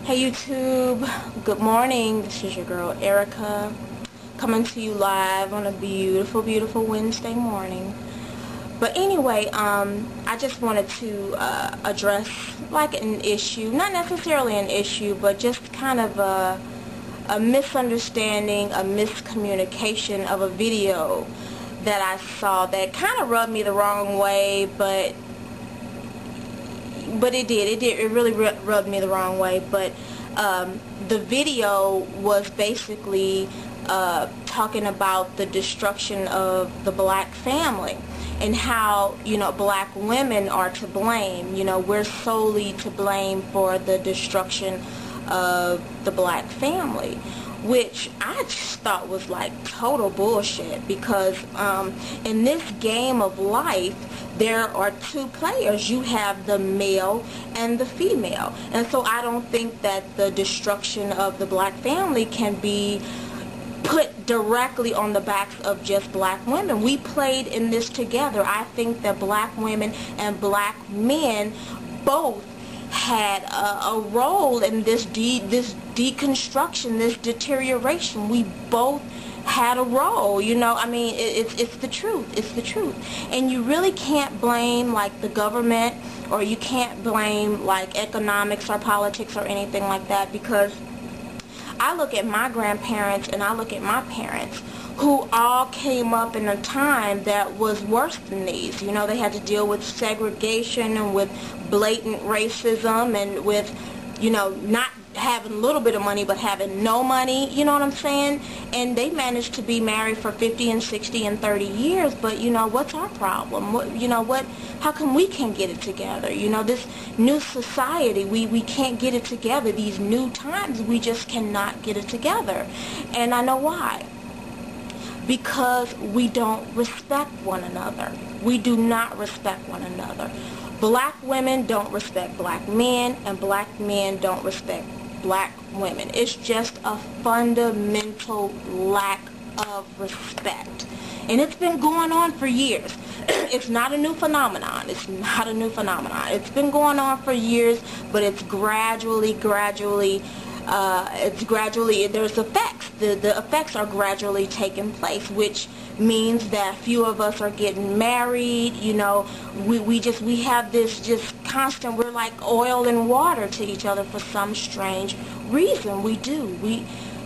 Hey YouTube, good morning. This is your girl Erica coming to you live on a beautiful Wednesday morning. But anyway, I just wanted to address like an issue, not necessarily an issue, but just kind of a misunderstanding, a miscommunication of a video that I saw that kind of rubbed me the wrong way, but it really rubbed me the wrong way. But the video was basically talking about the destruction of the black family and how, black women are to blame. We're solely to blame for the destruction of the black family, which I just thought was like total bullshit, because in this game of life there are two players. You have the male and the female, and so I don't think that the destruction of the black family can be put directly on the backs of just black women. We played in this together. I think that black women and black men both had a role in this deconstruction, this deterioration. We both had a role, I mean, it's the truth. It's the truth. And you really can't blame like the government, or you can't blame like economics or politics or anything like that, because I look at my grandparents and I look at my parents, who all came up in a time that was worse than these. They had to deal with segregation and with blatant racism and with, not having a little bit of money but having no money, you know what I'm saying? And they managed to be married for 50 and 60 and 30 years, but what's our problem? How come we can't get it together? This new society, we can't get it together. These new times, we just cannot get it together. And I know why. Because we don't respect one another. We do not respect one another. Black women don't respect black men, and black men don't respect black women. It's just a fundamental lack of respect. And it's been going on for years. It's not a new phenomenon. It's not a new phenomenon. It's been going on for years, but it's gradually, there's effects. The effects are gradually taking place, which means that few of us are getting married. We have this just constant, we're like oil and water to each other for some strange reason. We do.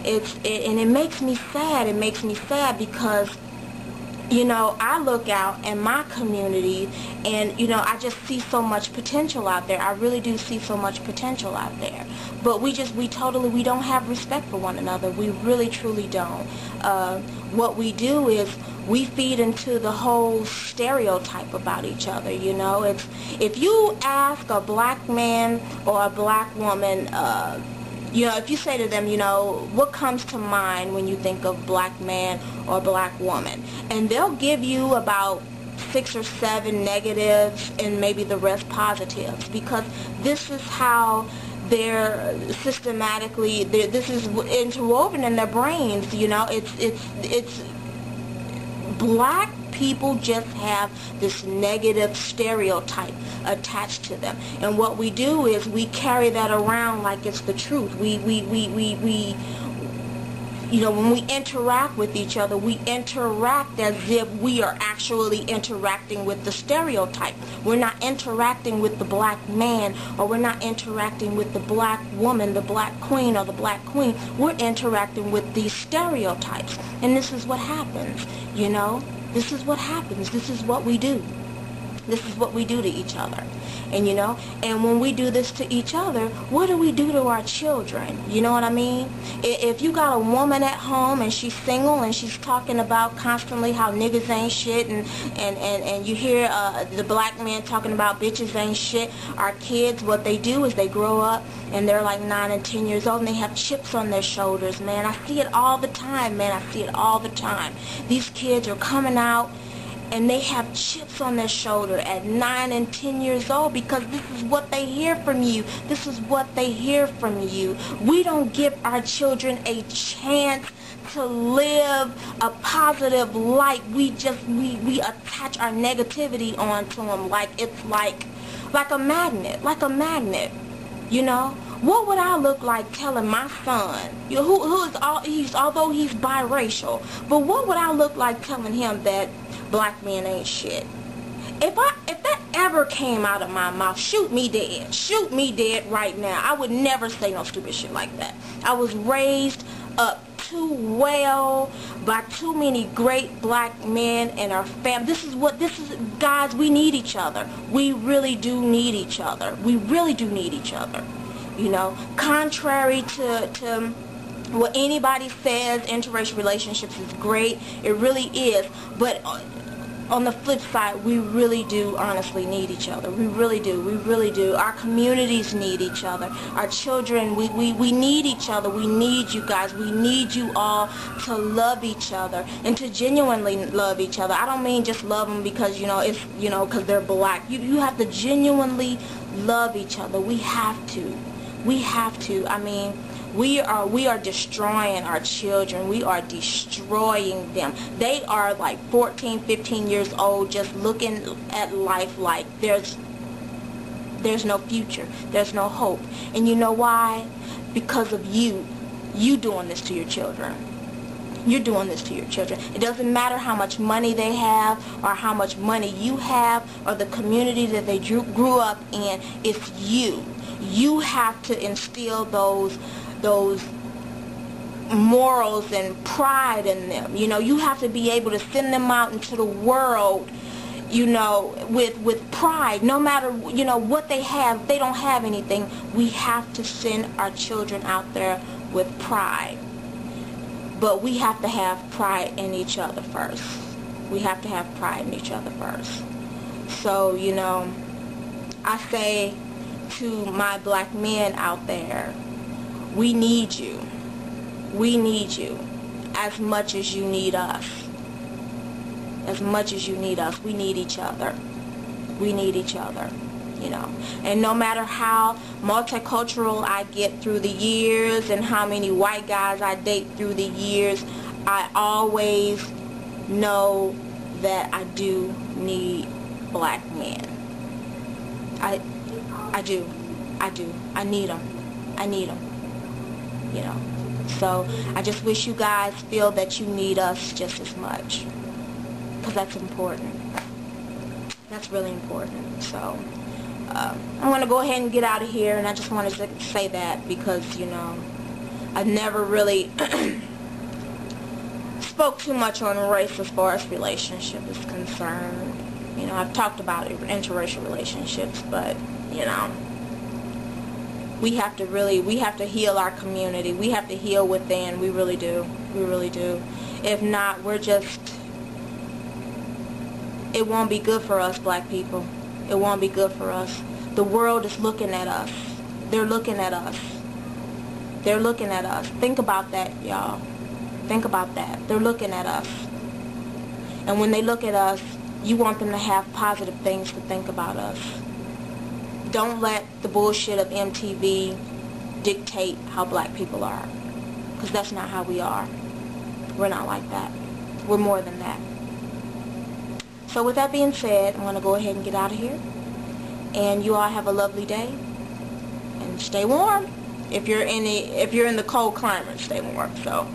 And it makes me sad. It makes me sad because I look out in my community and, I just see so much potential out there. I really do see so much potential out there. But we don't have respect for one another. We really, truly don't. What we do is we feed into the whole stereotype about each other, if you ask a black man or a black woman, if you say to them, what comes to mind when you think of black man or black woman, and they'll give you about 6 or 7 negatives and maybe the rest positives, because this is how they're systematically, this is interwoven in their brains. It's black people just have this negative stereotype attached to them, and what we do is we carry that around like it's the truth. When we interact with each other, we interact as if we are actually interacting with the stereotype. We're not interacting with the black man, or we're not interacting with the black woman, the black queen or the black queen. We're interacting with these stereotypes, and this is what happens. This is what happens. This is what we do. This is what we do to each other. And when we do this to each other, what do we do to our children? You know what I mean? If you got a woman at home and she's single and she's talking about constantly how niggas ain't shit, and you hear the black man talking about bitches ain't shit, our kids, what they do is they grow up and they're like 9 and 10 years old and they have chips on their shoulders, man. I see it all the time, man. I see it all the time. These kids are coming out and they have chips on their shoulder at 9 and 10 years old, because this is what they hear from you. This is what they hear from you. We don't give our children a chance to live a positive life. We attach our negativity onto them like it's like a magnet, What would I look like telling my son, although he's biracial, but what would I look like telling him that black men ain't shit? If that ever came out of my mouth, shoot me dead. Shoot me dead right now. I would never say no stupid shit like that. I was raised up too well by too many great black men in our family. This is, guys, we need each other. We really do need each other. We really do need each other. You know, contrary to what anybody says, interracial relationships is great. It really is. But on the flip side, we really do honestly need each other. We really do. We really do. Our communities need each other. Our children, we need each other. We need you guys. We need you all to love each other and to genuinely love each other. I don't mean just love them because, because they're black. You have to genuinely love each other. We have to. We have to. I mean, we are destroying our children. We are destroying them. They are like 14, 15 years old, just looking at life like there's no future. There's no hope. And you know why? Because of you doing this to your children. You're doing this to your children. It doesn't matter how much money they have or how much money you have or the community that they grew up in. It's you. You have to instill those morals and pride in them. You have to be able to send them out into the world, with pride. No matter, what they have, if they don't have anything, we have to send our children out there with pride. But we have to have pride in each other first. We have to have pride in each other first. So, I say to my black men out there, we need you. We need you as much as you need us. As much as you need us, we need each other. We need each other, And no matter how multicultural I get through the years and how many white guys I date through the years, I always know that I do need black men. I do. I need them. I need them. So I just wish you guys feel that you need us just as much, because that's important. That's really important. So I'm going to go ahead and get out of here, and I just wanted to say that because, I've never really spoke too much on race as far as relationship is concerned. I've talked about interracial relationships, but, we have to heal our community. We have to heal within. We really do. We really do. If not, it won't be good for us, black people. It won't be good for us. The world is looking at us. They're looking at us. They're looking at us. Think about that, y'all. Think about that. They're looking at us. And when they look at us, you want them to have positive things to think about us. Don't let the bullshit of MTV dictate how black people are. Because that's not how we are. We're not like that. We're more than that. So with that being said, I'm going to go ahead and get out of here. And you all have a lovely day. And stay warm. If you're in the cold climate, stay warm. So